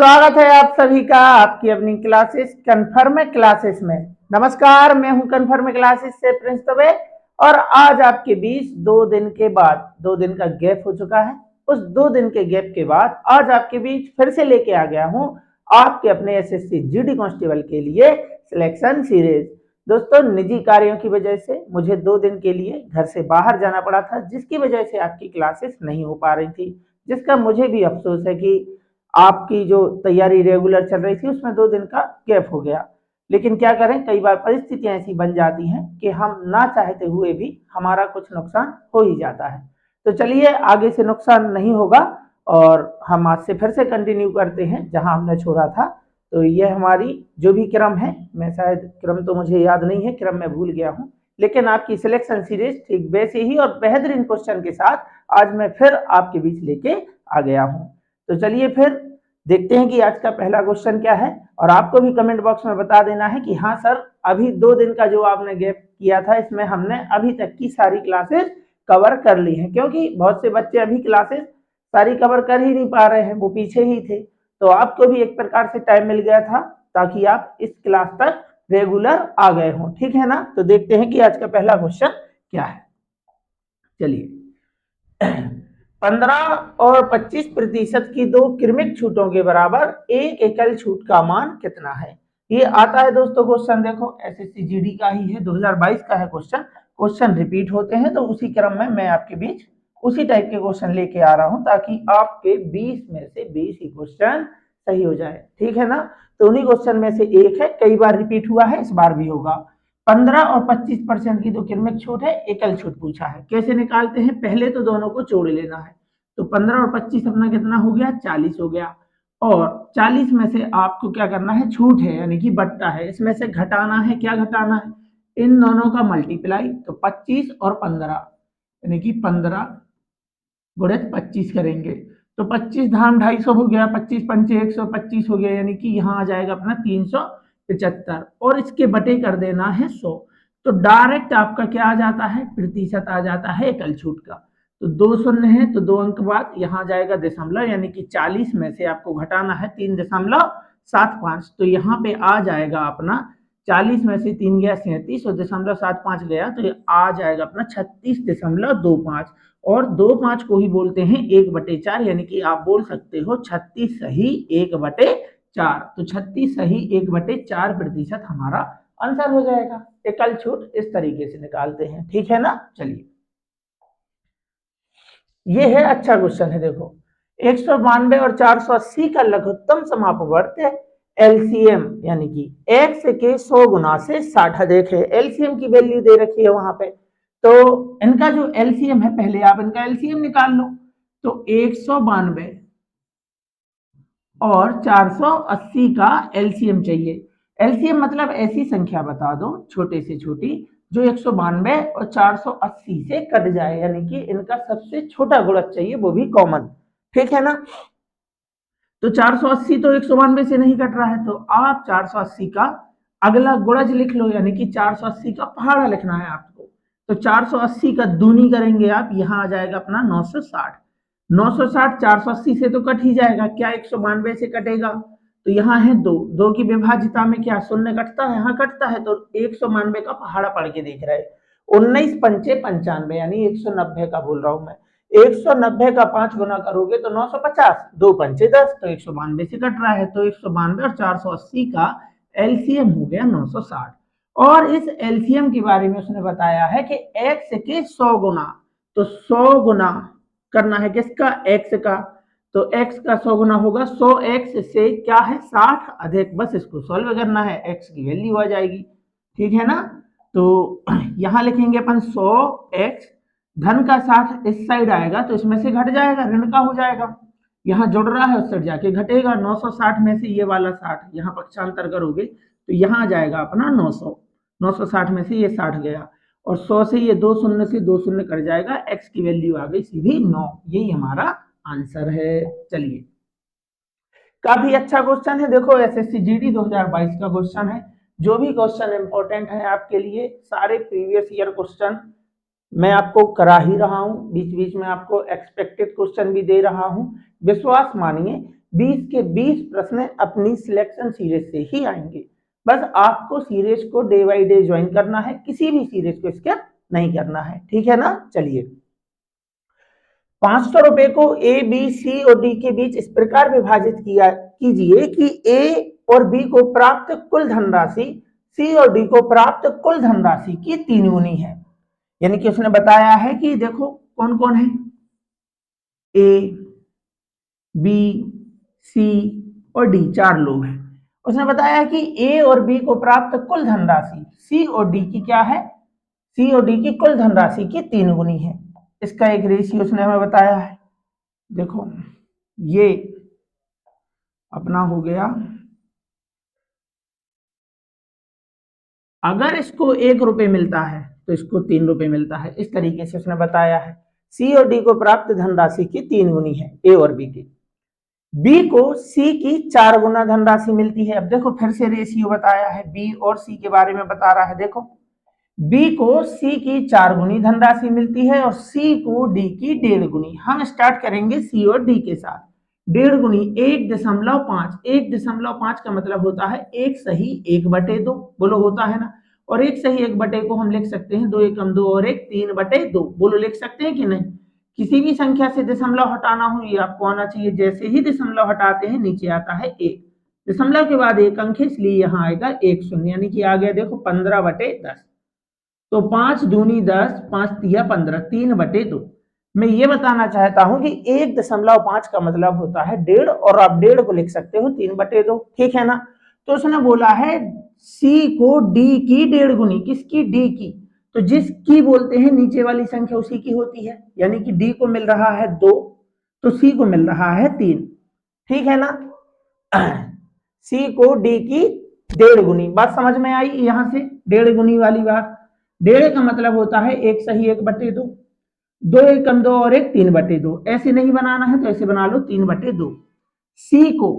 स्वागत है आप सभी का आपकी अपनी क्लासेस कन्फर्म क्लासेस में। नमस्कार, मैं हूं कन्फर्म क्लासेस से प्रिंस दुबे और आज आपके बीच 2 दिन के बाद 2 दिन का गैप हो चुका है। उस 2 दिन के गैप के बाद आज आपके बीच फिर से लेके आ गया हूं आपके अपने एसएससी जीडी कांस्टेबल के लिए सिलेक्शन सीरीज। दोस्तों, निजी कार्यों की वजह से मुझे 2 दिन के लिए घर से बाहर जाना पड़ा था, जिसकी वजह से आपकी क्लासेस नहीं हो पा रही थी, जिसका मुझे भी अफसोस है कि आपकी जो तैयारी रेगुलर चल रही थी उसमें 2 दिन का गैप हो गया। लेकिन क्या करें, कई बार परिस्थितियां ऐसी बन जाती हैं कि हम ना चाहते हुए भी हमारा कुछ नुकसान हो ही जाता है। तो चलिए, आगे से नुकसान नहीं होगा और हम आज से फिर से कंटिन्यू करते हैं जहां हमने छोड़ा था। तो ये हमारी जो भी क्रम है, मैं शायद क्रम तो मुझे याद नहीं है, क्रम मैं भूल गया हूँ, लेकिन आपकी सिलेक्शन सीरीज ठीक वैसे ही और बेहतरीन क्वेश्चन के साथ आज मैं फिर आपके बीच लेके आ गया हूँ। तो चलिए फिर देखते हैं कि आज का पहला क्वेश्चन क्या है और आपको भी कमेंट बॉक्स में बता देना है कि हाँ सर, अभी 2 दिन का जो आपने गैप किया था इसमें हमने अभी तक की सारी क्लासेस कवर कर ली हैं, क्योंकि बहुत से बच्चे अभी क्लासेस सारी कवर कर ही नहीं पा रहे हैं, वो पीछे ही थे। तो आपको भी एक प्रकार से टाइम मिल गया था ताकि आप इस क्लास तक रेगुलर आ गए हों, ठीक है ना। तो देखते हैं कि आज का पहला क्वेश्चन क्या है। चलिए 15 और 25% की दो क्रमिक छूटों के बराबर एक एकल छूट का मान कितना है। ये आता है दोस्तों क्वेश्चन, देखो एसएससी जीडी का ही है, 2022 का है क्वेश्चन। क्वेश्चन रिपीट होते हैं तो उसी क्रम में मैं आपके बीच उसी टाइप के क्वेश्चन लेके आ रहा हूं ताकि आपके 20 में से 20 ही क्वेश्चन सही हो जाए, ठीक है ना। तो उन्हीं क्वेश्चन में से एक है, कई बार रिपीट हुआ है, इस बार भी होगा। 15 और 25% की जो क्रमिक छूट है, एकल छूट पूछा है। कैसे निकालते हैं, पहले तो दोनों को जोड़ लेना है। तो 15 और 25 अपना कितना हो गया, 40 हो गया। और 40 में से आपको क्या करना है, छूट है यानी कि बट्टा है, इसमें से घटाना है। क्या घटाना है, इन दोनों का मल्टीप्लाई। तो 25 और 15 यानी कि 15 गुणित 25 करेंगे तो 25 धाम 250 हो गया, 25 पंचे 125 हो गया, यानी कि यहाँ आ जाएगा अपना 375 और इसके बटे कर देना है 100। तो डायरेक्ट आपका क्या आ जाता है, प्रतिशत आ जाता है एकल छूट का। तो 2 शून्य है तो 2 अंक बाद यहाँ जाएगा दशमलव, यानी कि 40 में से आपको घटाना है 3.75। तो यहाँ पे आ जाएगा अपना 40 में से 3 गया 37 और 0.75 गया तो ये आ जाएगा अपना 36.25। और 2.5 को ही बोलते हैं 1/4, यानी कि आप बोल सकते हो 36 सही 1/4। तो 36 सही 1/4% हमारा आंसर हो जाएगा। एकल छूट इस तरीके से निकालते हैं, ठीक है ना। चलिए, ये है अच्छा क्वेश्चन है, देखो 192 और 480 का लघुत्तम समापवर्त एलसीएम यानी कि x के 100 गुना से 60। देखे एलसीएम की वैल्यू दे रखी है वहां पे, तो इनका जो एलसीएम है, पहले आप इनका एलसीएम निकाल लो। तो 192 और 480 का एलसीएम चाहिए। एलसीएम मतलब ऐसी संख्या बता दो छोटे से छोटी जो 192 और 480 से कट जाए, यानी कि इनका सबसे छोटा गुणक चाहिए, वो भी कॉमन, ठीक है ना। तो 480 तो 192 से नहीं कट रहा है, तो आप 480 का अगला गुणज लिख लो, यानी कि 480 का पहाड़ा लिखना है आपको। तो 480 का दूनी करेंगे आप, यहाँ आ जाएगा अपना 960। 960 480 से तो कट ही जाएगा, क्या 192 से कटेगा। तो यहाँ है 2 की विभाजिता में क्या शून्य कटता है, यहाँ कटता है। तो 192 का पहाड़ा पढ़ के देख रहे, 19 पंचे 95, यानी 190 का बोल रहा हूं मैं। 190 का 5 गुना करोगे तो 950, 2 पंचे 10, तो 192 से कट रहा है। तो 192 और 480 का एलसीएम हो गया 960। और इस एलसीएम के बारे में उसने बताया है कि x के 100 गुना, तो 100 गुना करना है किसका, x का। तो x का 100 गुना होगा 100x से क्या है 60 अधिक, बस इसको सॉल्व करना है, x की वैल्यू आ जाएगी, ठीक है ना। तो यहां लिखेंगे अपन 100x, धन का 60 इस साइड आएगा तो इसमें से घट जाएगा, ऋण का हो जाएगा। यहाँ जुड़ रहा है उस साइड जाके घटेगा, 960 में से ये वाला 60 यहाँ पक्षांतर करोगे तो यहाँ आ जाएगा अपना 900। 960 में से ये 60 गया और 100 से ये 2 शून्य से 2 शून्य कट जाएगा, x की वैल्यू आ गई सीधी 9। यही हमारा आंसर है। चलिए, काफी अच्छा क्वेश्चन है, देखो एसएससी जीडी 2022 का क्वेश्चन है। जो भी क्वेश्चन इंपॉर्टेंट है आपके लिए, सारे प्रीवियस ईयर क्वेश्चन मैं आपको करा ही रहा हूं, बीच बीच में आपको एक्सपेक्टेड क्वेश्चन भी दे रहा हूं। विश्वास मानिए 20 के 20 प्रश्न अपनी सिलेक्शन सीरीज से ही आएंगे। बस आपको सीरीज को डे बाई डे ज्वाइन करना है, किसी भी सीरीज को स्किप नहीं करना है, ठीक है ना। चलिए, 500 रुपए को ए, बी, सी और डी के बीच इस प्रकार विभाजित किया कीजिए कि ए और बी को प्राप्त कुल धनराशि सी और डी को प्राप्त कुल धनराशि की 3 गुनी है। यानी कि उसने बताया है कि देखो कौन कौन है, ए, बी, सी और डी, 4 लोग हैं। उसने बताया कि ए और बी को प्राप्त कुल धनराशि सी और डी की क्या है, सी और डी की कुल धनराशि की 3 गुनी है। इसका एक रेशियो उसने हमें बताया है। देखो ये अपना हो गया, अगर इसको 1 रुपए मिलता है तो इसको 3 रुपए मिलता है। इस तरीके से उसने बताया है। सी और डी को प्राप्त धनराशि की 3 गुनी है ए और बी की। बी को सी की 4 गुना धनराशि मिलती है। अब देखो फिर से रेशियो बताया है, बी और सी के बारे में बता रहा है। देखो बी को सी की 4 गुनी धनराशि मिलती है और सी को डी की 1.5 गुनी। हम स्टार्ट करेंगे सी और डी के साथ। 1.5 गुनी 1.5, 1.5 का मतलब होता है 1 सही 1/2, बोलो होता है ना। और 1 सही 1/2 को हम लिख सकते हैं 2 एकम 2 और 1 3/2, बोलो लिख सकते हैं कि नहीं। किसी भी संख्या से दशमलव हटाना हो ये आपको आना चाहिए। जैसे ही दशमलव हटाते हैं नीचे आता है 1, दशमलव के बाद 1 अंक है इसलिए यहाँ आएगा 1 शून्य, यानी कि आ गया देखो 15/10। तो 5 दूनी 10, 5 तिया 15, 3/2। मैं ये बताना चाहता हूं कि 1.5 का मतलब होता है 1.5 और आप 1.5 को लिख सकते हो 3/2, ठीक है ना। तो उसने बोला है सी को डी की 1.5 गुनी, किसकी, डी की। तो जिसकी बोलते हैं नीचे वाली संख्या उसी की होती है, यानी कि डी को मिल रहा है 2 तो सी को मिल रहा है 3, ठीक है ना। सी को डी की 1.5 गुनी, बात समझ में आई यहां से, 1.5 गुनी वाली बात। 1.5 का मतलब होता है 1 सही 1/2, 2 एकम 2 और 1 3/2। ऐसे नहीं बनाना है तो ऐसे बना लो 3/2। सी को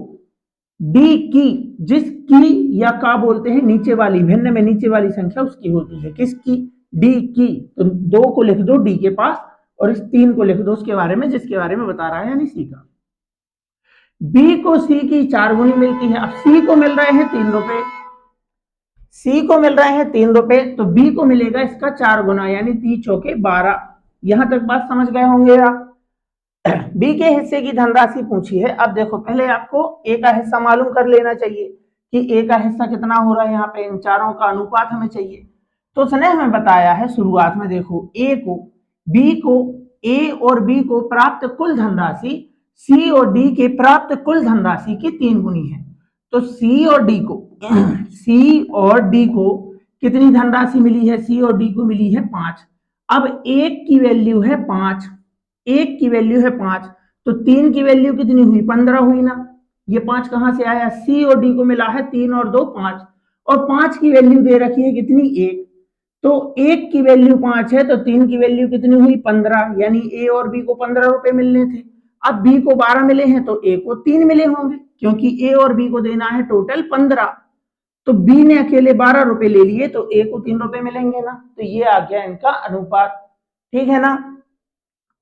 डी की, जिसकी या का बोलते हैं नीचे वाली, भिन्न में नीचे वाली संख्या उसकी होती है, किसकी, डी की। तो 2 को लिख दो डी के पास और इस 3 को लिख दो उसके बारे में जिसके बारे में बता रहा है, यानी सी का। बी को सी की 4 गुनी मिलती है। अब सी को मिल रहे हैं 3 रुपए, सी को मिल रहे हैं 3 रुपए, तो बी को मिलेगा इसका 4 गुना, यानी 3 चौके 12। यहां तक बात समझ गए होंगे आप। बी के हिस्से की धनराशि पूछी है। अब देखो पहले आपको ए का हिस्सा मालूम कर लेना चाहिए कि ए का हिस्सा कितना हो रहा है, यहाँ पे इन चारों का अनुपात हमें चाहिए। तो उसने हमें बताया है शुरुआत में, देखो ए को, बी को, ए और बी को प्राप्त कुल धनराशि सी और डी के प्राप्त कुल धनराशि की 3 गुनी है। तो सी और डी को सी और डी को कितनी धनराशि मिली है, सी और डी को मिली है 5। अब एक की वैल्यू है 5, एक की वैल्यू है 5, तो 3 की वैल्यू कितनी हुई, 15 हुई ना। ये 5 कहां से आया, सी और डी को मिला है 3 और 2 5, और 5 की वैल्यू दे रखी है कितनी, 1। तो 1 की वैल्यू 5 है तो 3 की वैल्यू कितनी हुई, 15, यानी ए और बी को 15 रुपए मिलने थे। अब बी को 12 मिले हैं तो ए को 3 मिले होंगे, क्योंकि ए और बी को देना है टोटल 15। तो बी ने अकेले 12 रुपए ले लिए तो ए को 3 रुपए मिलेंगे ना। तो ये आ गया इनका अनुपात, ठीक है ना।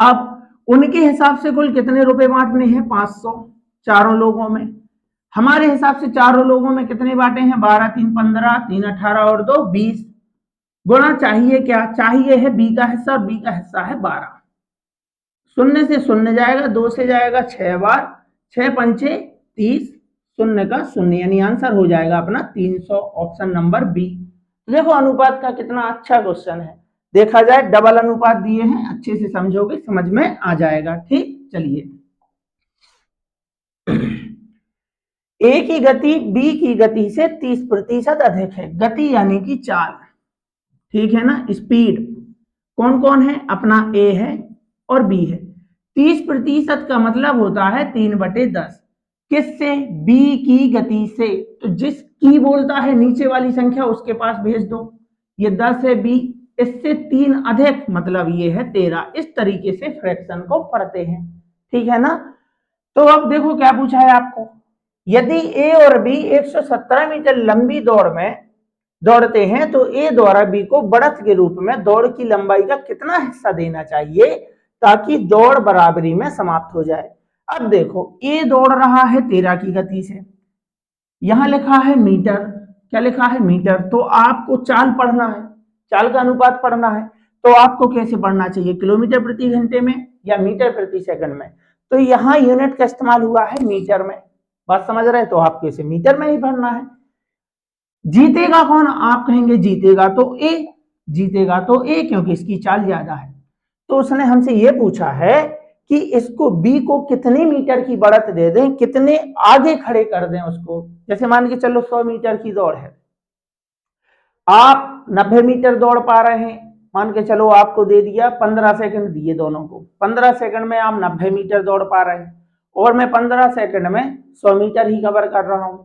अब उनके हिसाब से कुल कितने रुपए बांटने हैं, 500 चारों लोगों में। हमारे हिसाब से चारों लोगों में कितने बांटे हैं, 12 3 15, 3 18 और 2 20। गुणा चाहिए क्या, चाहिए है बी का हिस्सा, और बी का हिस्सा है 12। शून्य से शून्य जाएगा, 2 से जाएगा 6 बार, 6 पंचे 30, शून्य का शून्य, यानी आंसर हो जाएगा अपना 300, ऑप्शन नंबर बी। देखो अनुपात का कितना अच्छा क्वेश्चन है, देखा जाए डबल अनुपात दिए हैं, अच्छे से समझोगे समझ में आ जाएगा, ठीक। चलिए, ए की गति बी की गति से 30% अधिक है, गति यानी कि चाल, ठीक है ना, स्पीड। कौन कौन है, अपना ए है और बी है। 30% का मतलब होता है 3/10, किससे, बी की गति से। तो जिसकी बोलता है नीचे वाली संख्या उसके पास भेज दो। ये 10 है बी, इससे 3 अधिक मतलब ये है 13। इस तरीके से फ्रैक्शन को पढ़ते हैं, ठीक है ना। तो अब देखो क्या पूछा है आपको, यदि ए और बी 117 मीटर लंबी दौड़ में दौड़ते हैं तो ए द्वारा बी को बढ़त के रूप में दौड़ की लंबाई का कितना हिस्सा देना चाहिए ताकि दौड़ बराबरी में समाप्त हो जाए। अब देखो ए दौड़ रहा है 13 की गति से, यहां लिखा है मीटर, क्या लिखा है मीटर, तो आपको चाल पढ़ना है, चाल का अनुपात पढ़ना है, तो आपको कैसे पढ़ना चाहिए, किलोमीटर प्रति घंटे में या मीटर प्रति सेकंड में, तो यहाँ यूनिट का इस्तेमाल हुआ है मीटर में, बात समझ रहे हैं, तो आपको इसे मीटर में ही पढ़ना है। जीतेगा कौन, आप कहेंगे जीतेगा तो ए, जीतेगा तो ए क्योंकि इसकी चाल ज्यादा है। तो उसने हमसे ये पूछा है कि इसको बी को कितने मीटर की बढ़त दे दें, कितने आगे खड़े कर दें उसको, जैसे मान के चलो 100 मीटर की दौड़ है, आप 90 मीटर दौड़ पा रहे हैं, मान के चलो आपको दे दिया 15 सेकंड दिए दोनों को, 15 सेकंड में आप 90 मीटर दौड़ पा रहे हैं और मैं 15 सेकंड में 100 मीटर ही कवर कर रहा हूं,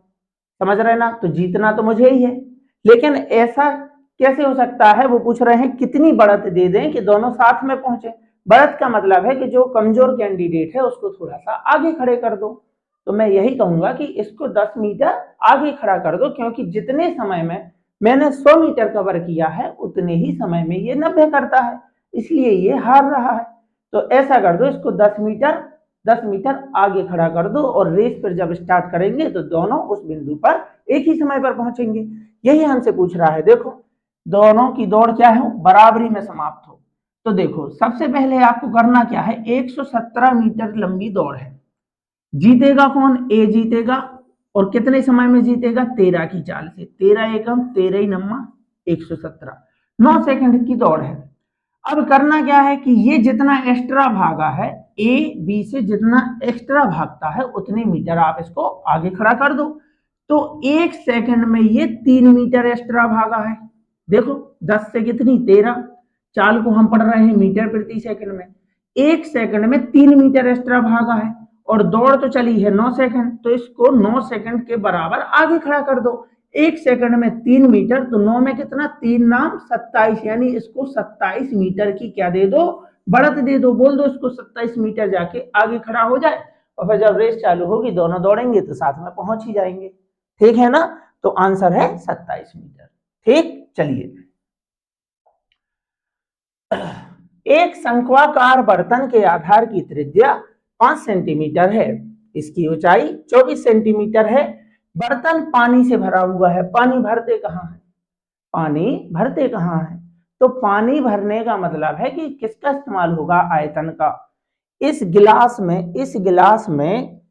समझ रहे ना, तो जीतना तो मुझे ही है। लेकिन ऐसा कैसे हो सकता है, वो पूछ रहे हैं कितनी बढ़त दे दें कि दोनों साथ में पहुंचे। बढ़त का मतलब है कि जो कमजोर कैंडिडेट है उसको थोड़ा सा आगे खड़े कर दो, तो मैं यही कहूंगा कि इसको 10 मीटर आगे खड़ा कर दो, क्योंकि जितने समय में मैंने 100 मीटर कवर किया है उतने ही समय में ये 90 करता है, इसलिए ये हार रहा है। तो ऐसा कर दो, इसको 10 मीटर आगे खड़ा कर दो और रेस पर जब स्टार्ट करेंगे तो दोनों उस बिंदु पर एक ही समय पर पहुंचेंगे। यही हमसे पूछ रहा है, देखो दोनों की दौड़ क्या है, बराबरी में समाप्त हो। तो देखो सबसे पहले आपको करना क्या है, 117 मीटर लंबी दौड़ है, जीतेगा कौन, ए जीतेगा, और कितने समय में जीतेगा, 13 की चाल से, 13 एकम 13 ही नम्मा 117, 9 सेकंड की दौड़ है। अब करना क्या है कि ये जितना एक्स्ट्रा भागा है, ए बी से जितना एक्स्ट्रा भागता है उतने मीटर आप इसको आगे खड़ा कर दो, तो 1 सेकंड में ये 3 मीटर एक्स्ट्रा भागा है, देखो 10 से कितनी 13, चाल को हम पढ़ रहे हैं मीटर प्रति सेकंड में, 1 सेकंड में 3 मीटर एक्स्ट्रा भागा है और दौड़ तो चली है 9 सेकंड, तो इसको 9 सेकंड के बराबर आगे खड़ा कर दो। 1 सेकंड में 3 मीटर, तो 9 में कितना, 3 नाम 27, यानी इसको 27 मीटर की क्या दे दो, बढ़त दे दो, बोल दो इसको 27 मीटर जाके आगे खड़ा हो जाए, और फिर जब रेस चालू होगी दोनों दौड़ेंगे तो साथ में पहुंच ही जाएंगे, ठीक है ना। तो आंसर है 27 मीटर, ठीक। चलिए, एक शंक्वाकार बर्तन के आधार की त्रिज्या 5 सेंटीमीटर है, इसकी ऊंचाई 24 सेंटीमीटर है, बर्तन पानी से भरा हुआ है, पानी भरते कहाँ है, पानी भरते कहाँ है, तो पानी भरने का मतलब है कि किसका इस्तेमाल होगा, आयतन का। इस गिलास में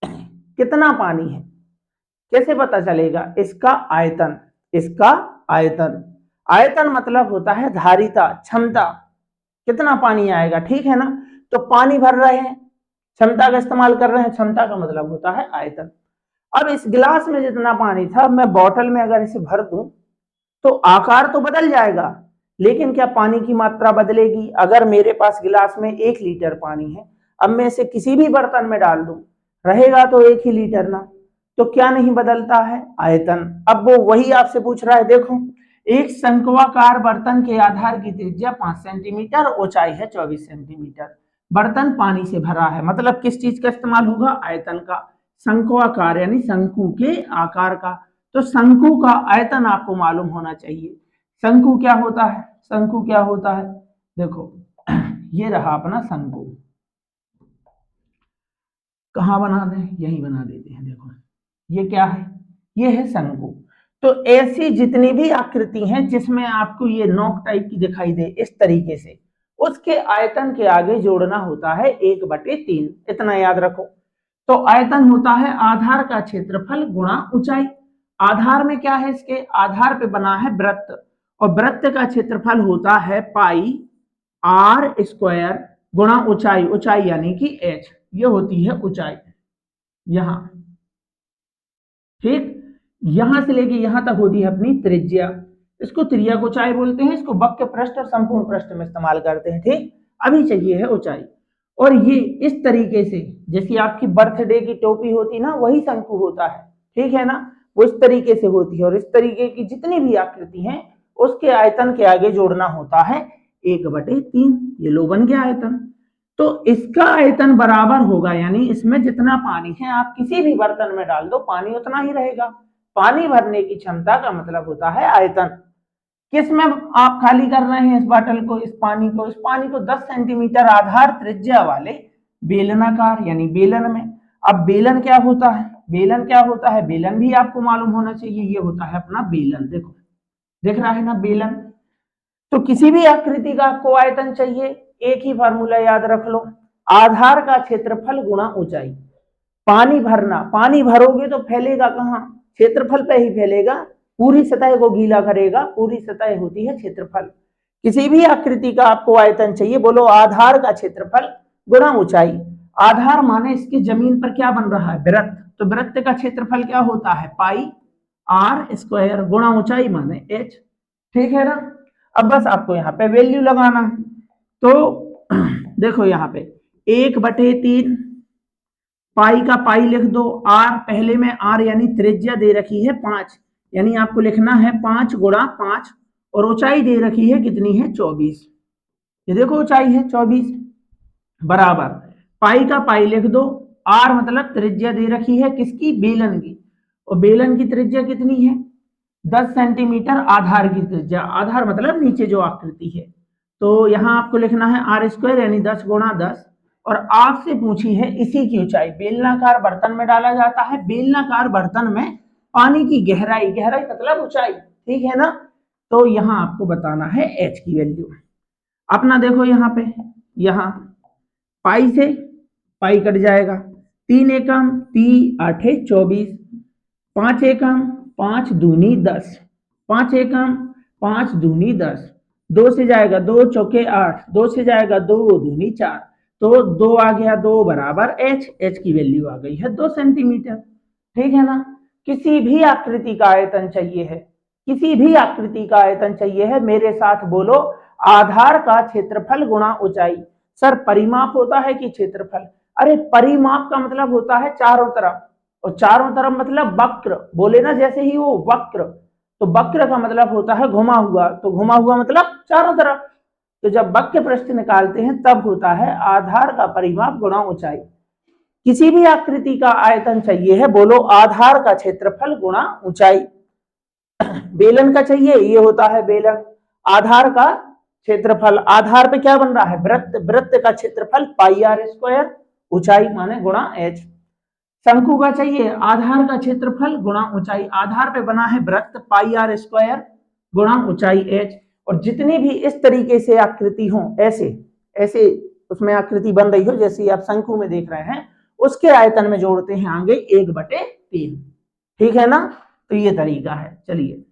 कितना पानी है, कैसे पता चलेगा, इसका आयतन, इसका आयतन, आयतन मतलब होता है धारिता, क्षमता, कितना पानी आएगा, ठीक है ना। तो पानी भर रहे हैं, क्षमता का इस्तेमाल कर रहे हैं, क्षमता का मतलब होता है आयतन। अब इस गिलास में जितना पानी था, मैं बोतल में अगर इसे भर दूं तो आकार तो बदल जाएगा, लेकिन क्या पानी की मात्रा बदलेगी, अगर मेरे पास गिलास में 1 लीटर पानी है, अब मैं इसे किसी भी बर्तन में डाल दूं, रहेगा तो 1 ही लीटर ना, तो क्या नहीं बदलता है, आयतन। अब वो वही आपसे पूछ रहा है, देखो एक शंक्वाकार बर्तन के आधार की त्रिज्या 5 सेंटीमीटर, ऊंचाई है 24 सेंटीमीटर, बर्तन पानी से भरा है, मतलब किस चीज का इस्तेमाल होगा, आयतन का, शंक्वाकार यानी शंकु के आकार का, तो शंकु का आयतन आपको मालूम होना चाहिए। शंकु क्या होता है, शंकु क्या होता है, देखो ये रहा अपना शंकु, कहाँ बना दें, यही बना देते हैं, देखो ये क्या है, ये है शंकु। तो ऐसी जितनी भी आकृति हैं जिसमें आपको ये नोक टाइप की दिखाई दे इस तरीके से, उसके आयतन के आगे जोड़ना होता है 1/3, इतना याद रखो। तो आयतन होता है आधार का क्षेत्रफल गुणा ऊंचाई, आधार में क्या है, इसके आधार पे बना है वृत्त, और वृत्त का क्षेत्रफल होता है पाई आर स्क्वायर गुणा ऊंचाई, ऊंचाई यानी कि h, ये होती है ऊंचाई, यहां, ठीक, यहां से लेके यहां तक होती है अपनी त्रिज्या, इसको त्रिज्यक ऊंचाई बोलते हैं, इसको वक्र पृष्ठ और संपूर्ण पृष्ठ में इस्तेमाल करते हैं, ठीक। अभी चाहिए है ऊंचाई, और ये इस तरीके से, जैसी आपकी बर्थडे की टोपी होती ना, वही शंकु होता है, ठीक है ना, वो इस तरीके से होती है, और इस तरीके की जितनी भी आकृति हैं उसके आयतन के आगे जोड़ना होता है 1/3, ये लो बन गया आयतन। तो इसका आयतन बराबर होगा, यानी इसमें जितना पानी है आप किसी भी बर्तन में डाल दो पानी उतना ही रहेगा, पानी भरने की क्षमता का मतलब होता है आयतन। किसमें आप खाली कर रहे हैं इस बॉटल को, इस पानी को 10 सेंटीमीटर आधार त्रिज्या वाले बेलनाकार यानी बेलन में। अब बेलन क्या होता है, बेलन क्या होता है, बेलन भी आपको मालूम होना चाहिए, ये होता है अपना बेलन। देखो दिख रहा है ना बेलन। तो किसी भी आकृति का आपको आयतन चाहिए, एक ही फार्मूला याद रख लो, आधार का क्षेत्रफल गुणा ऊंचाई। पानी भरना, पानी भरोगे तो फैलेगा कहाँ, क्षेत्रफल पे ही फैलेगा, पूरी सतह को गीला करेगा, पूरी सतह होती है क्षेत्रफल। किसी भी आकृति का आपको आयतन चाहिए, बोलो आधार का क्षेत्रफल गुणा ऊंचाई। आधार माने इसकी जमीन पर क्या बन रहा है, वृत्त, तो वृत्त का क्षेत्रफल क्या होता है, पाई आर स्क्वायर गुणा ऊंचाई माने एच। ठीक है ना। अब बस आपको यहाँ पे वैल्यू लगाना है। तो देखो यहाँ पे 1/3 पाई का पाई लिख दो, आर पहले में आर यानी त्रिज्या दे रखी है 5, यानी आपको लिखना है 5 गुणा 5, और ऊंचाई दे रखी है कितनी है 24। ये देखो ऊंचाई है 24 बराबर पाई का पाई लिख दो, आर मतलब त्रिज्या दे रखी है किसकी, बेलन की, और बेलन की त्रिज्या कितनी है 10 सेंटीमीटर, आधार की त्रिज्या, आधार मतलब नीचे जो आकृति है, तो यहाँ आपको लिखना है आर स्क्वायर यानी 10 गुणा 10। और आपसे पूछी है इसी की ऊंचाई, बेलनाकार बर्तन में डाला जाता है, बेलनाकार बर्तन में पानी की गहराई, गहराई मतलब ऊंचाई, ठीक है ना। तो यहाँ आपको बताना है एच की वैल्यू। अपना देखो यहाँ पे, यहाँ पाई से पाई कट जाएगा, 3 एकम 3 8 24, 5 एकम 5 दूनी 10, 5 एकम 5 दूनी 10, 2 से जाएगा 2 चौके 8, 2 से जाएगा 2 दूनी 4, तो 2 आ गया 2 बराबर एच, एच की वैल्यू आ गई है 2 सेंटीमीटर। ठीक है ना। किसी भी आकृति का आयतन चाहिए है, किसी भी आकृति का आयतन चाहिए है, मेरे साथ बोलो आधार का क्षेत्रफल गुणा ऊंचाई। सर परिमाप होता है कि क्षेत्रफल, अरे परिमाप का मतलब होता है चारों तरफ, और चारों तरफ मतलब वक्र, बोले ना जैसे ही वो वक्र, तो वक्र का मतलब होता है घुमा हुआ, तो घुमा हुआ मतलब चारों तरफ, तो जब वक्र पृष्ठ निकालते हैं तब होता है आधार का परिमाप गुणा ऊंचाई। किसी भी आकृति का आयतन चाहिए है, बोलो आधार का क्षेत्रफल गुणा ऊंचाई। बेलन का चाहिए, ये होता है बेलन, आधार का क्षेत्रफल, आधार पे क्या बन रहा है वृत्त, वृत्त का क्षेत्रफल पाई आर स्क्वायर, ऊंचाई माने गुणा एच। शंकु का चाहिए आधार का क्षेत्रफल गुणा ऊंचाई, आधार पे बना है वृत्त पाई आर स्क्वायर गुणा ऊंचाई एच। और जितनी भी इस तरीके से आकृति हो, ऐसे ऐसे उसमें आकृति बन रही हो जैसी आप शंकु में देख रहे हैं, उसके आयतन में जोड़ते हैं आगे 1/3। ठीक है ना। तो ये तरीका है। चलिए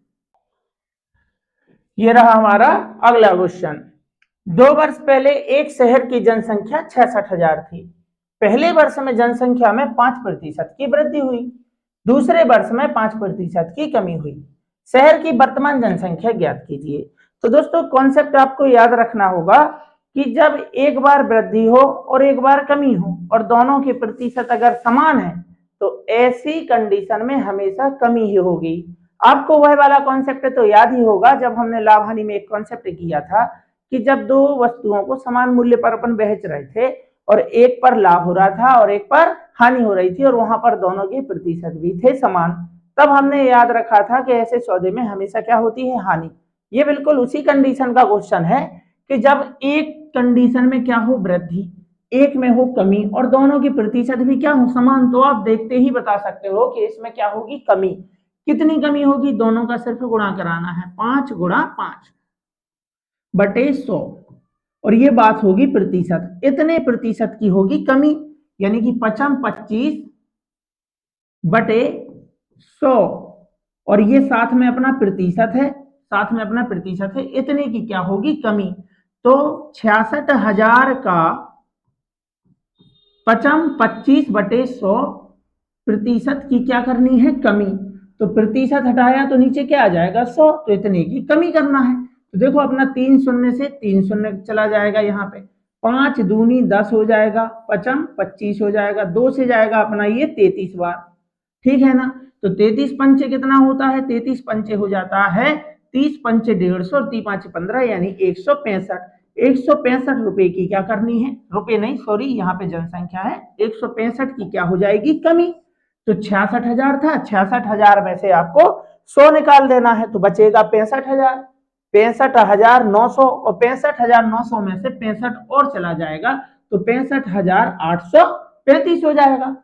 ये रहा हमारा अगला क्वेश्चन। 2 वर्ष पहले एक शहर की जनसंख्या 66,000 थी। पहले वर्ष में जनसंख्या में 5% की वृद्धि हुई, दूसरे वर्ष में 5% की कमी हुई। शहर की वर्तमान जनसंख्या ज्ञात कीजिए। तो दोस्तों कॉन्सेप्ट आपको याद रखना होगा कि जब एक बार वृद्धि हो और एक बार कमी हो और दोनों के प्रतिशत अगर समान है, तो ऐसी कंडीशन में हमेशा कमी ही होगी। आपको वह वाला कॉन्सेप्ट तो याद ही होगा जब हमने लाभ हानि में एक कॉन्सेप्ट किया था कि जब दो वस्तुओं को समान मूल्य पर अपन बेच रहे थे और एक पर लाभ हो रहा था और एक पर हानि हो रही थी और वहां पर दोनों के प्रतिशत भी थे समान, तब हमने याद रखा था कि ऐसे सौदे में हमेशा क्या होती है, हानि। ये बिल्कुल उसी कंडीशन का क्वेश्चन है कि जब एक कंडीशन में क्या हो वृद्धि, एक में हो कमी और दोनों की प्रतिशत भी क्या हो समान, तो आप देखते ही बता सकते हो कि इसमें क्या होगी कमी। कितनी कमी होगी, दोनों का सिर्फ गुणा कराना है, 5 गुणा 5/100, और ये बात होगी प्रतिशत, इतने प्रतिशत की होगी कमी, यानी कि 25/100, और ये साथ में अपना प्रतिशत है, साथ में अपना प्रतिशत है, इतने की क्या होगी कमी। तो 66,000 का 25/100 प्रतिशत की क्या करनी है कमी, तो प्रतिशत हटाया तो नीचे क्या आ जाएगा 100, तो इतने की कमी करना है। तो देखो अपना 3 शून्य से 3 शून्य चला जाएगा, यहाँ पे 5 दूनी 10 हो जाएगा, 25 हो जाएगा, 2 से जाएगा अपना ये 33 बार। ठीक है ना। तो 33 पंचे कितना होता है, 33 पंचे हो जाता है 30 पंचे 150 और 3 5 15 यानी 165। 165 रुपए की क्या करनी है, रुपए नहीं सॉरी यहाँ पे जनसंख्या है, 165 की क्या हो जाएगी कमी। तो 66,000 था, 66,000 में से आपको 100 निकाल देना है, तो बचेगा 65,000, 65,900, और 65,900 में से 65 और चला जाएगा तो 65,835 हो जाएगा।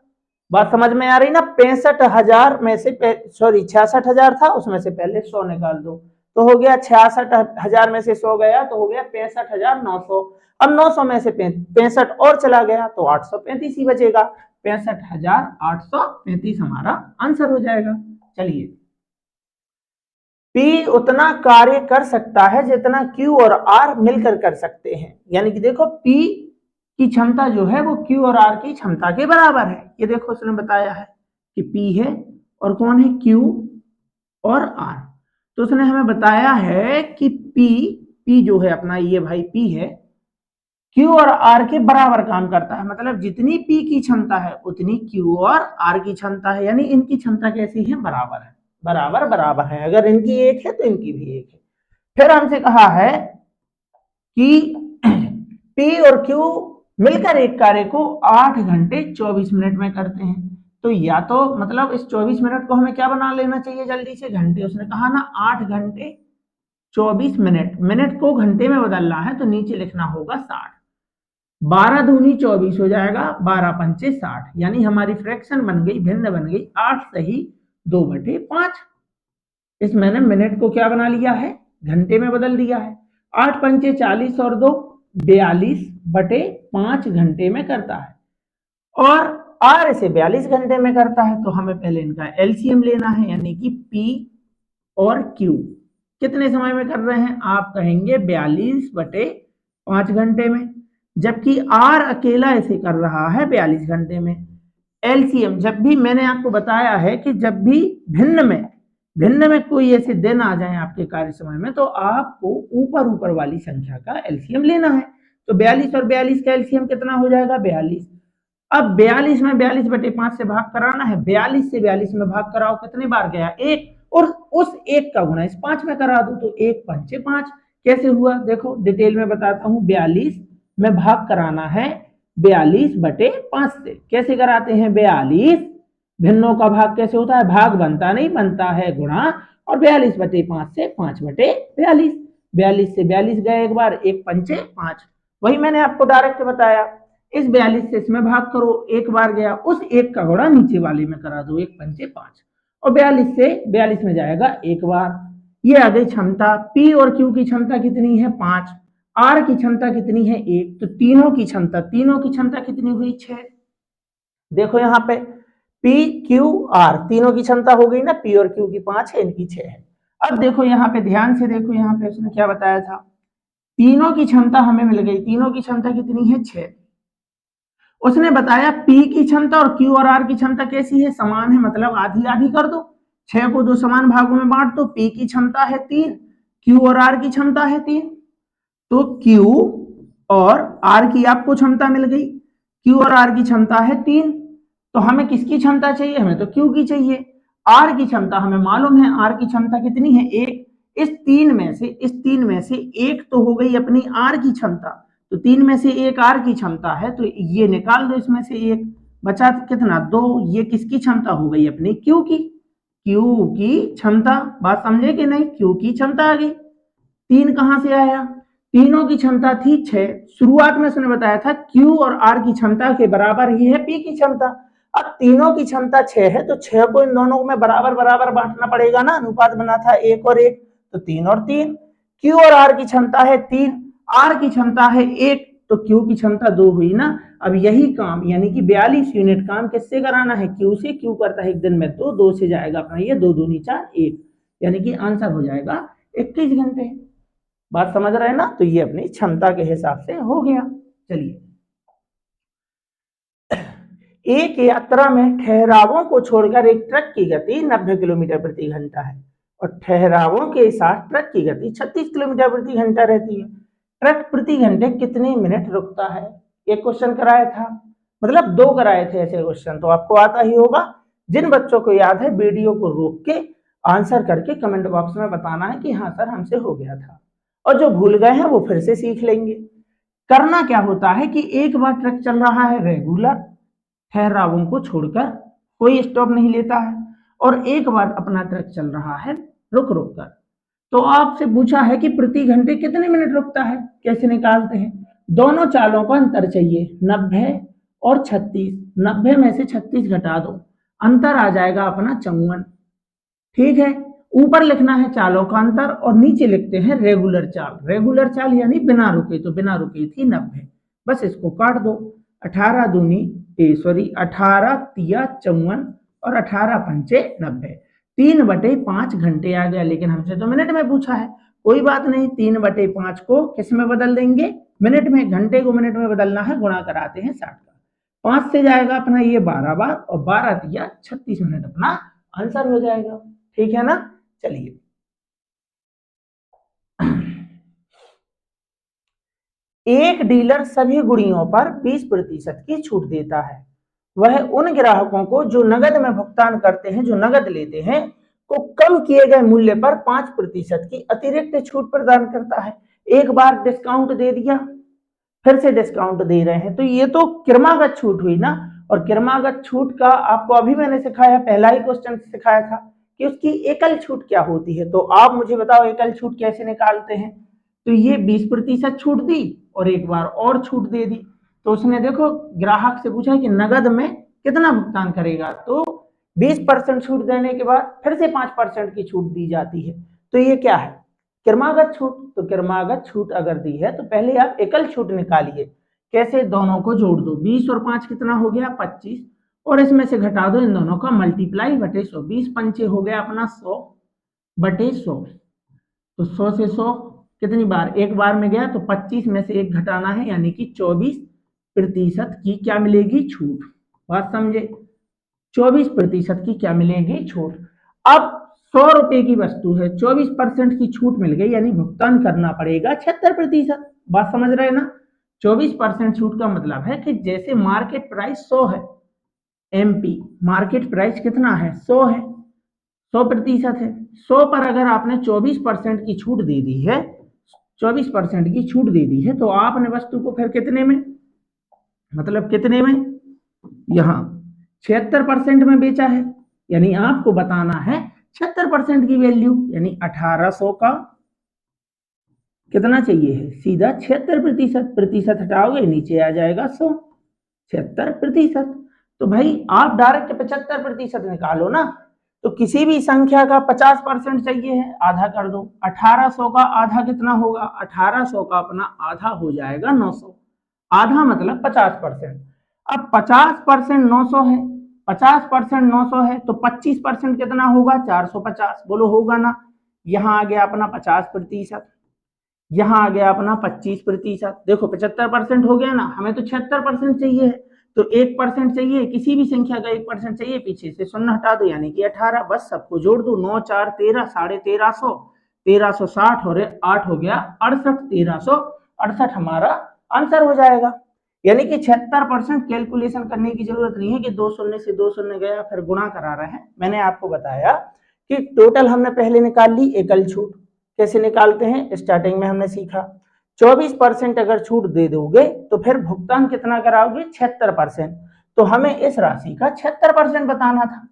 बात समझ में आ रही ना? 65,000 में से 66,000 था, उसमें से पहले 100 निकाल दो तो हो गया 66,000 में से 100 गया तो हो गया 65,900। अब 900 में से 65 और चला गया तो 835 ही बचेगा। 65,835 हमारा आंसर हो जाएगा। चलिए, P उतना कार्य कर सकता है जितना Q और R मिलकर कर सकते हैं। यानी कि देखो P की क्षमता जो है वो Q और R की क्षमता के बराबर है। ये देखो उसने बताया है कि P है और कौन है? Q और R। तो उसने हमें बताया है कि P जो है अपना ये भाई P है, Q और R के बराबर काम करता है। मतलब जितनी P की क्षमता है उतनी Q और R की क्षमता है। यानी इनकी क्षमता कैसी है? बराबर है। बराबर बराबर है। अगर इनकी एक है तो इनकी भी एक है। फिर हमसे कहा है कि P और Q मिलकर एक कार्य को 8 घंटे 24 मिनट में करते हैं। तो या तो मतलब इस 24 मिनट को हमें क्या बना लेना चाहिए जल्दी से? घंटे। उसने कहा ना 8 घंटे 24 मिनट, मिनट को घंटे में बदलना है तो नीचे लिखना होगा 60। 12 दूनी 24 हो जाएगा, 12 पंचे 60। यानी हमारी फ्रैक्शन बन गई, भिन्न बन गई 8 सही 2/5। इस मैंने मिनट को क्या बना लिया है? घंटे में बदल दिया है। 8 पंचे 40 और 2 42/5 घंटे में करता है। और R इसे 42 घंटे में करता है। तो हमें पहले इनका एलसीएम लेना है, यानी कि P और Q कितने समय में कर रहे हैं? आप कहेंगे 42/5 घंटे में, जबकि R अकेला इसे कर रहा है 42 घंटे में। एलसीएम, जब भी मैंने आपको बताया है कि जब भी भिन्न में कोई ऐसे दिन आ जाए आपके कार्य समय में तो आपको ऊपर ऊपर वाली संख्या का एलसीएम लेना है। तो 42 और 42 का एलसीएम कितना हो जाएगा? 42। अब 42 में 42/5 से भाग कराना है। 42 से 42 में भाग कराओ, कितने बार गया? 1। और उस 1 का गुणा इस 5 में करा दो तो 1 पंचे 5। कैसे हुआ? देखो डिटेल में बताता हूं। 42 में भाग कराना है 42/5 से। कैसे कराते हैं? 42 भिन्नों का भाग कैसे होता है? भाग बनता नहीं, बनता है गुणा। और 42/5 से 5/42। 42 से 42 गए एक बार, 1 पंचे 5। वही मैंने आपको डायरेक्ट बताया। इस 42 से इसमें भाग करो, एक बार गया, उस 1 का गुणा नीचे वाले में करा दो, 1 पंचे 5। और 42 से 42 में जाएगा एक बार। ये आ गई क्षमता। P और Q की क्षमता कितनी है? 5। R की क्षमता कितनी है? 1। तो तीनों की क्षमता कितनी हुई? 6। देखो यहाँ पे P Q R तीनों की क्षमता हो गई ना? P और Q की 5 है, इनकी 6 है। अब देखो यहाँ पे ध्यान से देखो, यहाँ पे उसने क्या बताया था? तीनों की क्षमता हमें मिल गई। तीनों की क्षमता कितनी है? 6। उसने बताया P की क्षमता और Q और R की क्षमता कैसी है? समान है, मतलब आधी आधी कर दो। 6 को 2 समान भागों में बांट दो। P की क्षमता है 3, Q और R की क्षमता है 3। तो Q और R की आपको क्षमता मिल गई। Q और R की क्षमता है 3। तो हमें किसकी क्षमता चाहिए? हमें तो Q की चाहिए। R की क्षमता हमें मालूम है। R की क्षमता कितनी है? 1। इस तीन में से एक तो हो गई अपनी R की क्षमता। तो 3 में से 1 R की क्षमता है, तो ये निकाल दो। इसमें से 1 बचा कितना? 2। ये किसकी क्षमता हो गई? अपनी Q की। Q की क्षमता। बात समझे कि नहीं? Q की क्षमता आ गई। 3 कहां से आया? तीनों की क्षमता थी 6। शुरुआत में उसने बताया था Q और R की क्षमता के बराबर ही है P की क्षमता। अब तीनों की क्षमता 6 है तो 6 को इन दोनों में बराबर बराबर बांटना पड़ेगा ना। अनुपात बना था 1 और 1, तो 3 और 3। Q और R की क्षमता है 3, R की क्षमता है 1, तो Q की क्षमता 2 हुई ना। अब यही काम यानी कि 42 यूनिट काम किससे कराना है? Q से। Q करता है एक दिन में 2, 2 से जाएगा अपना ये 2 दूनी 4, 1। यानी कि आंसर हो जाएगा 21 घंटे। बात समझ रहे हैं ना? तो ये अपनी क्षमता के हिसाब से हो गया। चलिए, एक यात्रा में ठहरावों को छोड़कर एक ट्रक की गति 90 किलोमीटर प्रति घंटा है और ठहरावों के साथ ट्रक की गति 36 किलोमीटर प्रति घंटा रहती है। ट्रक प्रति घंटे कितने मिनट रुकता है? एक क्वेश्चन कराया था, मतलब 2 कराए थे ऐसे क्वेश्चन, तो आपको आता ही होगा। जिन बच्चों को याद है वीडियो को रोक के आंसर करके कमेंट बॉक्स में बताना है कि हाँ सर हमसे हो गया था, और जो भूल गए हैं वो फिर से सीख लेंगे। करना क्या होता है कि एक बार ट्रक चल रहा है रेगुलर, ठहरावों को छोड़कर, कोई स्टॉप नहीं लेता है, और एक बार अपना ट्रक चल रहा है रुक रुक कर। तो आपसे पूछा है कि प्रति घंटे कितने मिनट रुकता है, कैसे निकालते हैं? दोनों चालों का अंतर चाहिए 90 और 36, 90 में से 36 घटा दो, अंतर आ जाएगा अपना 54। ठीक है, ऊपर लिखना है चालों का अंतर और नीचे लिखते हैं रेगुलर चाल। रेगुलर चाल यानी बिना रुके, तो बिना रुके थी 90, बस इसको काट दो। 18 दूनी 18 तिया 54 और 18 पंचे 90, 3/5 घंटे आ गया, लेकिन हमसे तो मिनट में पूछा है। कोई बात नहीं, 3/5 को किस में बदल देंगे, मिनट में। घंटे को मिनट में बदलना है, गुणा कराते हैं 60 का। 5 से जाएगा अपना ये 12 बार और 12 तिया 36 मिनट अपना आंसर हो जाएगा। ठीक है ना। चलिए, एक डीलर सभी गुड़ियों पर 20% की छूट देता है। वह उन ग्राहकों को जो नगद में भुगतान करते हैं, जो नगद लेते हैं, को कम किए गए मूल्य पर 5% की अतिरिक्त छूट प्रदान करता है। एक बार डिस्काउंट दे दिया, फिर से डिस्काउंट दे रहे हैं, तो ये तो क्रमागत छूट हुई ना। और क्रमागत छूट का आपको अभी मैंने सिखाया, पहला ही क्वेश्चन सिखाया था कि उसकी एकल छूट क्या होती है। तो आप मुझे बताओ एकल छूट कैसे निकालते हैं। तो ये 20% छूट दी और एक बार और छूट दे दी। तो उसने देखो ग्राहक से पूछा कि नगद में कितना भुगतान करेगा, तो 20% छूट देने के बाद फिर से 5% की छूट दी जाती है। तो ये क्या है, क्रमागत छूट। तो क्रमागत छूट अगर दी है तो पहले आप एकल छूट निकालिए। कैसे, दोनों को जोड़ दो, 20 और 5 कितना हो गया 25, और इसमें से घटा दो इन दोनों का मल्टीप्लाई बटे 100, 20 पंचे हो गया अपना 100 बटे 100। तो 100 से 100 कितनी बार, एक बार में गया, तो 25 में से एक घटाना है, यानी कि 24% की क्या मिलेगी छूट। बात समझे, 24% की क्या मिलेगी छूट। अब 100 रुपए की वस्तु है, 24% की छूट मिल गई, यानी भुगतान करना पड़ेगा 76%। बात समझ रहे हैं ना। 24% छूट का मतलब है कि जैसे मार्केट प्राइस 100 है, एमपी मार्केट प्राइस कितना है 100 है, 100% है। 100 पर अगर आपने 24% की छूट दे दी है, 24% की छूट दे दी है, तो आपने वस्तु को फिर कितने में, मतलब कितने में, यहाँ 76% में बेचा है। यानी आपको बताना है 76% की वैल्यू, यानी 1800 का कितना चाहिए है, सीधा 76%। प्रतिशत हटाओगे नीचे आ जाएगा 100, 76%। तो भाई आप डायरेक्ट 75% निकालो ना। तो किसी भी संख्या का 50% चाहिए है, आधा कर दो। 1800 का आधा कितना होगा, 1800 का अपना आधा हो जाएगा 900। आधा मतलब 50%। अब 50% 900 है, 50% 900 है, तो 25% कितना होगा 450। बोलो होगा ना। यहाँ आ गया अपना 50%, यहाँ आ गया अपना 25%। देखो 75% हो गया ना, हमें तो 76% चाहिए है, तो 1% चाहिए, किसी भी संख्या का 1% चाहिए, पीछे से शून्य हटा दो, यानी कि 18। बस सबको जोड़ दो, 9 4 13, 1350, 1360 और 8 हो गया 68, 1368 हमारा आंसर हो जाएगा। यानी कि 76% कैलकुलेशन करने की जरूरत नहीं है कि 2 शून्य से 2 शून्य गया फिर गुणा करा रहे हैं। मैंने आपको बताया कि टोटल हमने पहले निकाल ली एकल छूट। कैसे निकालते हैं, स्टार्टिंग में हमने सीखा। 24% अगर छूट दे दोगे तो फिर भुगतान कितना कराओगे 76%। तो हमें इस राशि का 76% बताना था।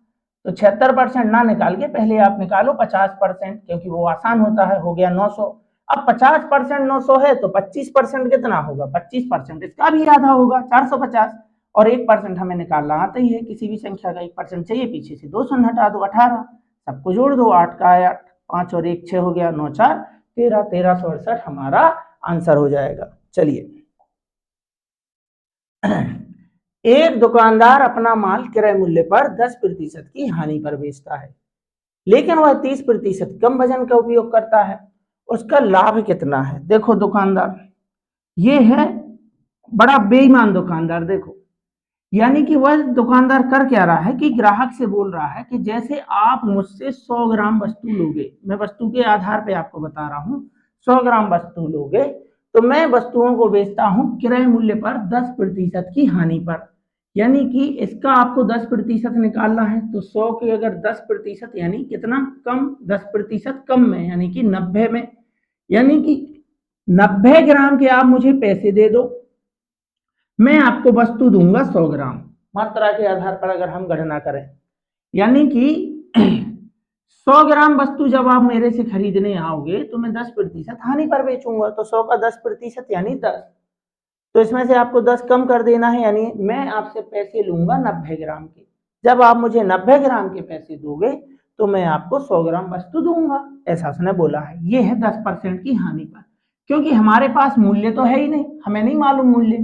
तो 76% ना निकाल के पहले आप निकालो 50%, क्योंकि वो आसान होता है। हो गया 900। अब 50% 900 है, तो 25% कितना होगा, 25% इसका भी आधा होगा 450। और 1% हमें निकालना आता ही है, किसी भी संख्या का 1% चाहिए, पीछे से 2 शून्य हटा दो, 18। सबको जोड़ दो, 8 का 8, 5 और 1 6 हो गया, 9 4 13, 1368 हमारा आंसर हो जाएगा। चलिए, एक दुकानदार अपना माल क्रय मूल्य पर 10% की हानि पर बेचता है, लेकिन वह 30% कम वजन का उपयोग करता है। उसका लाभ कितना है। देखो दुकानदार, ये है बड़ा बेईमान दुकानदार। देखो, यानी कि वह दुकानदार कर क्या रहा है कि ग्राहक से बोल रहा है कि जैसे आप मुझसे 100 ग्राम वस्तु लोगे, मैं वस्तु के आधार पे आपको बता रहा हूं, 100 ग्राम वस्तु लोगे तो मैं वस्तुओं को बेचता हूं क्रय मूल्य पर 10% की हानि पर। यानी कि इसका आपको 10% निकालना है, तो 100 के अगर 10% यानी कितना कम, 10% कम में, यानी कि 90 में। यानी कि 90 ग्राम के आप मुझे पैसे दे दो, मैं आपको वस्तु दूंगा 100 ग्राम। मात्रा के आधार पर अगर हम गणना करें, यानी कि 100 ग्राम वस्तु जब आप मेरे से खरीदने आओगे तो मैं 10% हानि पर बेचूंगा। तो 100 का 10% यानी 10। तो इसमें से आपको 10 कम कर देना है, यानी मैं आपसे पैसे लूंगा 90 ग्राम के। जब आप मुझे 90 ग्राम के पैसे दोगे तो मैं आपको 100 ग्राम वस्तु दूंगा, ऐसा उसने बोला है। ये है 10% की हानि पर, क्योंकि हमारे पास मूल्य तो है ही नहीं, हमें नहीं मालूम मूल्य।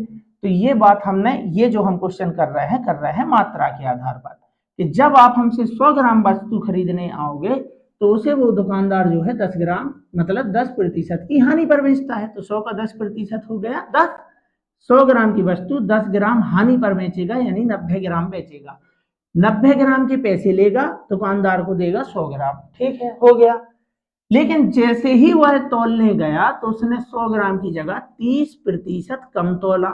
तो ये बात हमने, ये जो हम क्वेश्चन कर रहे हैं मात्रा के आधार पर, कि जब आप हमसे 100 ग्राम वस्तु खरीदने आओगे तो उसे वो दुकानदार जो है 10 ग्राम मतलब 10% की हानि पर बेचता है। तो 100 का 10% हो गया 10। 100 ग्राम की वस्तु 10 ग्राम हानि पर बेचेगा, यानी 90 ग्राम बेचेगा। 90 ग्राम के पैसे लेगा, दुकानदार को देगा 100 ग्राम। ठीक है, हो गया। लेकिन जैसे ही वह तौलने गया तो उसने 100 ग्राम की जगह 30% कम तौला।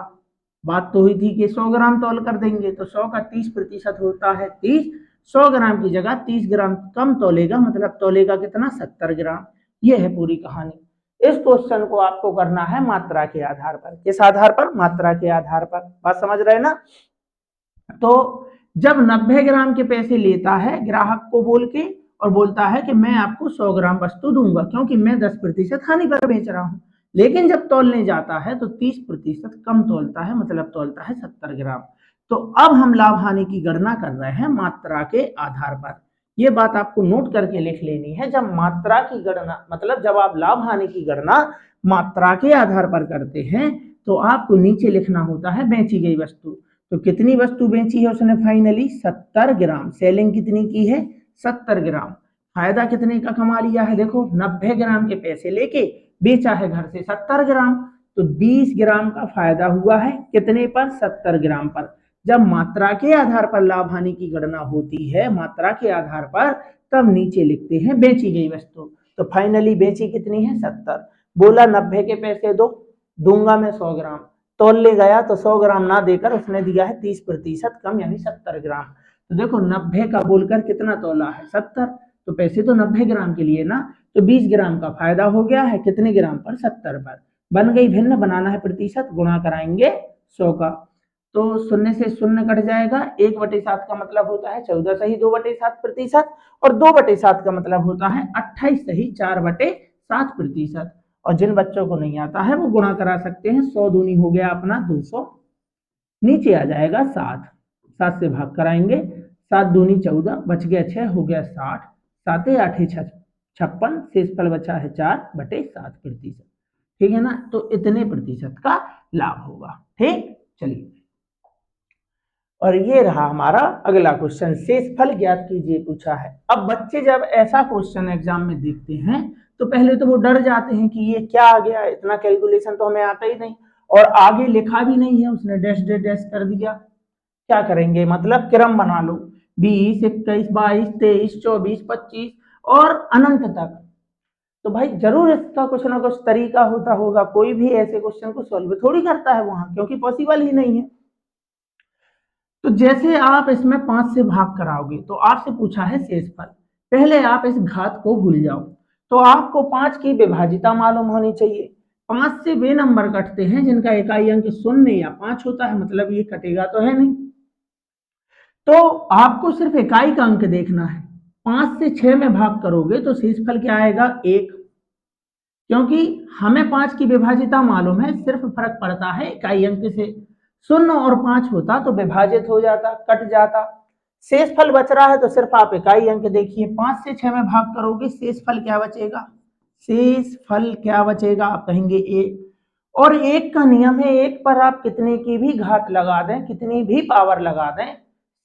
बात तो हुई थी कि 100 ग्राम तौल कर देंगे, तो 100 का 30% होता है 30। 100 ग्राम की जगह 30 ग्राम कम तौलेगा, मतलब तौलेगा कितना, 70 ग्राम। यह है पूरी कहानी। इस क्वेश्चन को आपको करना है मात्रा के आधार पर। किस आधार पर, मात्रा के आधार पर। बात समझ रहे ना। तो जब 90 ग्राम के पैसे लेता है ग्राहक को बोल के, और बोलता है कि मैं आपको 100 ग्राम वस्तु दूंगा क्योंकि मैं 10% हानि पर बेच रहा हूं, लेकिन जब तौलने जाता है तो 30% कम तौलता है, मतलब तौलता है 70 ग्राम। तो अब हम लाभ हानि की गणना कर रहे हैं मात्रा के आधार पर। ये बात आपको नोट करके लिख लेनी है। जब मात्रा की गणना, मतलब जब आप लाभ हानि की गणना मात्रा के आधार पर करते हैं तो आपको नीचे लिखना होता है बेची गई वस्तु। तो कितनी वस्तु बेची है उसने फाइनली, 70 ग्राम। सेलिंग कितनी की है, 70 ग्राम। फायदा कितने का कमा लिया है, देखो 90 ग्राम के पैसे लेके बेचा है घर से 70 ग्राम, तो 20 ग्राम का फायदा हुआ है। कितने पर, 70 ग्राम पर। जब मात्रा के आधार पर लाभ हानि की गणना होती है मात्रा के आधार पर, तब नीचे लिखते हैं बेची गई वस्तु। तो फाइनली बेची कितनी है, 70। बोला 90 के पैसे दो, दूंगा मैं 100 ग्राम। तौल ले गया तो 100 ग्राम ना देकर उसने दिया है 30% कम, यानी 70 ग्राम। तो देखो 90 का बोलकर कितना तौला है, 70। तो पैसे तो 90 ग्राम के लिए ना, तो 20 ग्राम का फायदा हो गया है। कितने ग्राम पर, 70 पर। बन गई भिन्न, बनाना है प्रतिशत, गुणा कराएंगे 100 का। तो शून्य से शून्य कट जाएगा। 1/7 का मतलब होता है 14 सही 2/7%, और 2/7 का मतलब होता है 28 सही 4/7%। और जिन बच्चों को नहीं आता है वो गुणा करा सकते हैं। 100 दूनी हो गया अपना 200, नीचे आ जाएगा 7। 7 से भाग कराएंगे, 7 दूनी 14, बच गया 6, हो गया 60। 7 8 56, शेषफल बचा है 4/7%। ठीक है ना। तो इतने प्रतिशत का लाभ होगा। ठीक, चलिए। और ये रहा हमारा अगला क्वेश्चन, शेषफल ज्ञात कीजिए पूछा है। अब बच्चे जब ऐसा क्वेश्चन एग्जाम में देखते हैं तो पहले तो वो डर जाते हैं कि ये क्या आ गया, इतना कैलकुलेशन तो हमें आता ही नहीं, और आगे लिखा भी नहीं है उसने, डैश डैश डैश कर दिया। क्या करेंगे, मतलब क्रम बना लो, 20 21 22 23 24 25 और अनंत तक। तो भाई जरूर इसका कुछ ना कुछ तरीका होता होगा, कोई भी ऐसे क्वेश्चन को सॉल्व थोड़ी करता है वहां, क्योंकि पॉसिबल ही नहीं है। तो जैसे आप इसमें 5 से भाग कराओगे तो आपसे पूछा है शेषफल, पहले आप इस घात को भूल जाओ। तो आपको 5 की विभाजिता मालूम होनी चाहिए। 5 से वे नंबर कटते हैं जिनका इकाई अंक 0 या 5 होता है, मतलब ये कटेगा तो है नहीं। तो आपको सिर्फ इकाई का अंक देखना है। 5 से 6 में भाग करोगे तो शेषफल क्या आएगा, 1। क्योंकि हमें 5 की विभाजिता मालूम है, सिर्फ फर्क पड़ता है इकाई अंक से। 0 और 5 होता तो विभाजित हो जाता, कट जाता। शेषफल बच रहा है तो सिर्फ आप इकाई अंक देखिए। 5 से 6 में भाग करोगे, शेषफल क्या बचेगा, शेषफल क्या बचेगा, आप कहेंगे 1। और 1 का नियम है, 1 पर आप कितने की भी घात लगा दें, कितनी भी पावर लगा दें,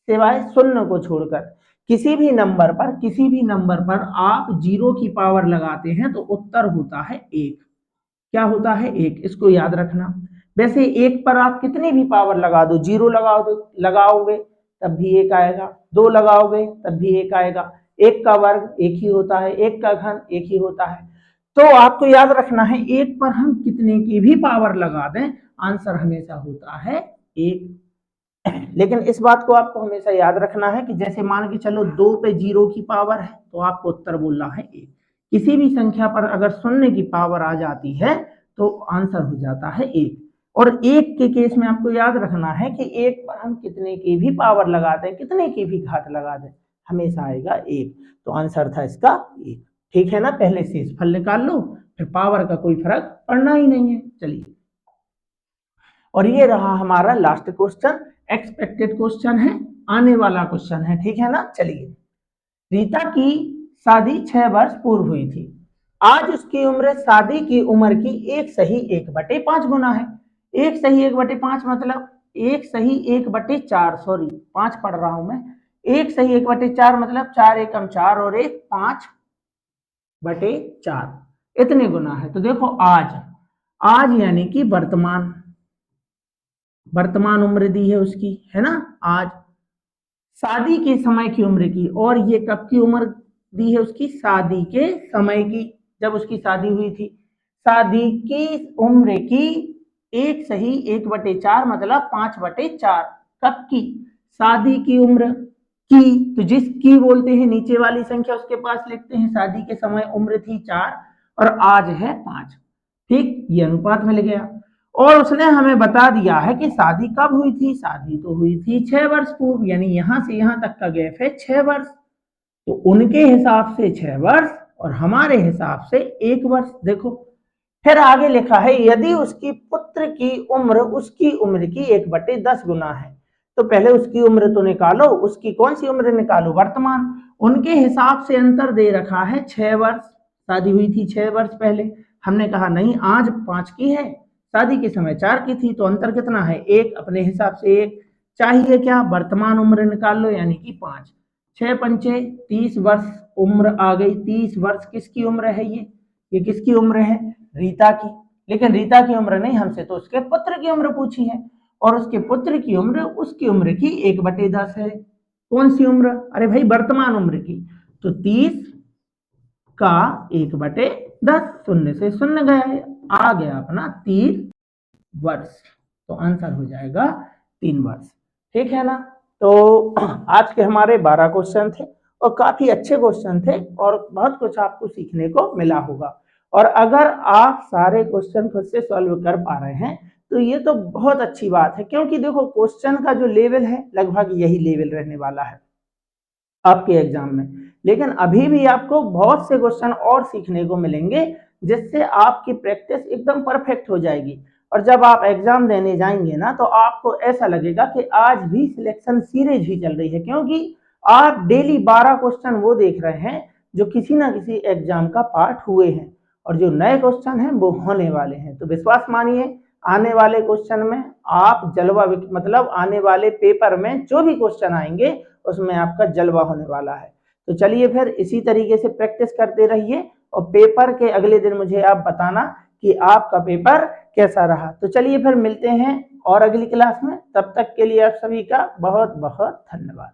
सिवाय 0 को छोड़कर, किसी भी नंबर पर आप 0 की पावर लगाते हैं तो उत्तर होता है 1। क्या होता है, 1। इसको याद रखना। वैसे 1 पर आप कितनी भी पावर लगा दो, 0 लगाओगे तब भी 1 आएगा, 2 लगाओगे तब भी 1 आएगा। 1 का वर्ग 1 ही होता है, 1 का घन 1 ही होता है। तो आपको याद रखना है, 1 पर हम कितने की भी पावर लगा दें, आंसर हमेशा होता है 1। लेकिन इस बात को आपको हमेशा याद रखना है कि जैसे मान के चलो 2 पे 0 की पावर है तो आपको उत्तर बोलना है 1। किसी भी संख्या पर अगर 0 की पावर आ जाती है तो आंसर हो जाता है 1। और 1 के केस में आपको याद रखना है कि 1 पर हम कितने की भी पावर लगा दें, कितने की भी घात लगा दें, हमेशा आएगा 1। तो आंसर था इसका 1। ठीक है ना। पहले शेषफल निकाल लो, फिर पावर का कोई फर्क पड़ना ही नहीं है। चलिए और ये रहा हमारा लास्ट क्वेश्चन, एक्सपेक्टेड क्वेश्चन है, आने वाला क्वेश्चन है, ठीक है ना। चलिए, रीता की शादी 6 वर्ष पूर्व हुई थी। आज उसकी उम्र शादी की उम्र की 1/1/5 गुना है। 1/1/5 मतलब 1/1/4, सॉरी 5 पढ़ रहा हूं मैं। 1/1/4 मतलब 4 एकम 4 और 1 5/4 इतने गुना है। तो देखो आज, आज यानी कि वर्तमान, वर्तमान उम्र दी है उसकी, है ना। आज शादी के समय की उम्र की, और ये कब की उम्र दी है उसकी, शादी के समय की, जब उसकी शादी हुई थी। शादी की उम्र की 1/1/4 मतलब 5/4 कब की, शादी की उम्र की, तो जिस की बोलते हैं नीचे वाली संख्या उसके पास लिखते हैं। शादी के समय उम्र थी 4 और आज है 5, ठीक, ये अनुपात मिल गया। और उसने हमें बता दिया है कि शादी कब हुई थी, शादी तो हुई थी 6 वर्ष पूर्व, यानी यहां से यहां तक का गैप है 6 वर्ष। तो उनके हिसाब से 6 वर्ष और हमारे हिसाब से 1 वर्ष। देखो फिर आगे लिखा है, यदि उसकी पुत्र की उम्र उसकी उम्र की 1/10 गुना है। तो पहले उसकी उम्र तो निकालो, उसकी कौन सी उम्र निकालो, वर्तमान। उनके हिसाब से अंतर दे रखा है 6 वर्ष, शादी हुई थी 6 वर्ष पहले। हमने कहा नहीं, आज 5 की है, शादी के समय 4 की थी, तो अंतर कितना है, 1, अपने हिसाब से 1 चाहिए। क्या, वर्तमान उम्र निकाल लो, यानी कि 5, 6 पंचे 30 वर्ष उम्र आ गई। 30 वर्ष किसकी उम्र है, ये किसकी उम्र है, रीता की। लेकिन रीता की उम्र नहीं, हमसे तो उसके पुत्र की उम्र पूछी है, और उसके पुत्र की उम्र उसकी उम्र की 1/10 है। कौन सी उम्र, अरे भाई वर्तमान उम्र की। तो 30 का 1/10, शून्य से शून्य गया, आ गया अपना 3 वर्ष। तो आंसर हो जाएगा 3 वर्ष, ठीक है ना। तो आज के हमारे 12 क्वेश्चन थे और काफी अच्छे क्वेश्चन थे और बहुत कुछ आपको सीखने को मिला होगा। और अगर आप सारे क्वेश्चन खुद से सॉल्व कर पा रहे हैं तो ये तो बहुत अच्छी बात है, क्योंकि देखो क्वेश्चन का जो लेवल है लगभग यही लेवल रहने वाला है आपके एग्जाम में। लेकिन अभी भी आपको बहुत से क्वेश्चन और सीखने को मिलेंगे, जिससे आपकी प्रैक्टिस एकदम परफेक्ट हो जाएगी। और जब आप एग्जाम देने जाएंगे ना, तो आपको ऐसा लगेगा कि आज भी सिलेक्शन सीरीज ही चल रही है, क्योंकि आप डेली 12 क्वेश्चन वो देख रहे हैं जो किसी ना किसी एग्जाम का पार्ट हुए हैं, और जो नए क्वेश्चन हैं वो होने वाले हैं। तो विश्वास मानिए, आने वाले क्वेश्चन में आप जलवा, मतलब आने वाले पेपर में जो भी क्वेश्चन आएंगे उसमें आपका जलवा होने वाला है। तो चलिए फिर इसी तरीके से प्रैक्टिस करते रहिए, और पेपर के अगले दिन मुझे आप बताना कि आपका पेपर कैसा रहा। तो चलिए फिर मिलते हैं और अगली क्लास में, तब तक के लिए आप सभी का बहुत बहुत धन्यवाद।